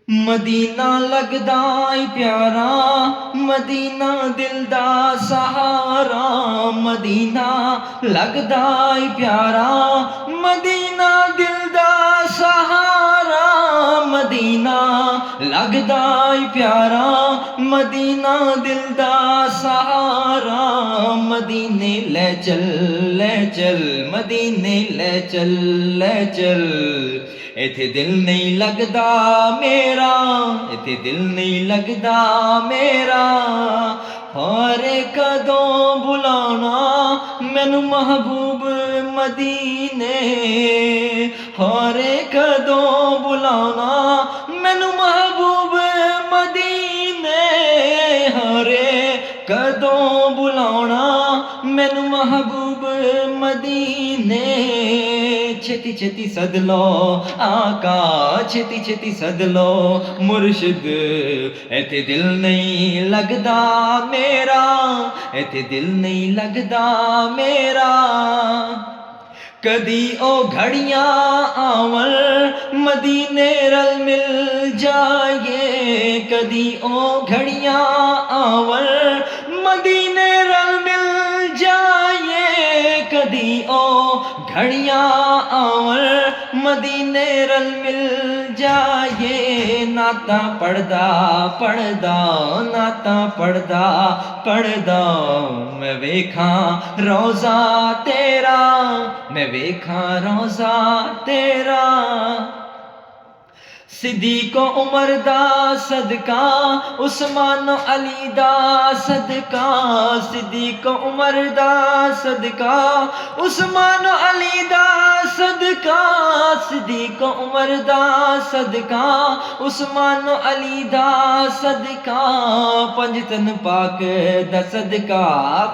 Medina लगदा ई प्यारा, Medina दिल दा सहारा। मदीना लगदा ई प्यारा, मदीना दिल दा सहारा। मदीना लगदा ई प्यारा, मदीना दिल दा सहारा। मदीने ले चल मदीने ले चल। इथे दिल नहीं लगदा मेरा, इथे दिल नहीं लगदा मेरा। हारे कदों बुलाना मैनू महबूब मदीने। हारे कदों बुलाना मैनू महबूब मदीने। हारे कदों बुलाना मैनू महबूब मदीने। छेती छेती सद लो आका, छेती छेती सद लो मुर्शिद। इथे दिल नहीं लगदा मेरा, इथे दिल नहीं लगदा मेरा। कदी ओ घड़ियां आवन मदीने रल मिल जाए। कदी ओ घड़ियां आवन मदीने रल मिल जाए। कदी ओ घड़ियां आवन मदीने रल मिल जाए। नाता पढ़दा पढ़दा, नाता पढ़दा पढ़दा मैं वेखा रोज़ा तेरा, मैं वेखा रोज़ा तेरा। सिद्दीक़ उमर दा सदका, उस्मान अली दा सदका। सिद्दीक़ उमर दा सदका, उस्मान अली दा सदका। सिद्दीक़ उमर दा सदका, उस्मान अली दा सदका। पंजतन पाक दा सदका,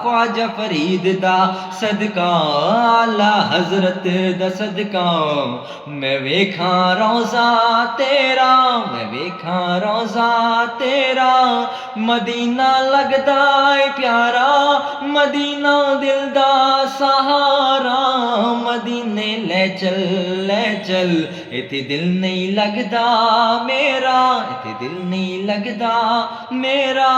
ख्वाजा फरीद दा सदका। आला हज़रत दा सदका मैं वेखा रोज़ा तेरा, मैं वेखा रोज़ा तेरा। मदीना लगदा ई प्यारा, मदीना दिल दा सहारा। मदीने ले चल इथे दिल नहीं लगदा मेरा, इथे दिल नहीं लगदा मेरा।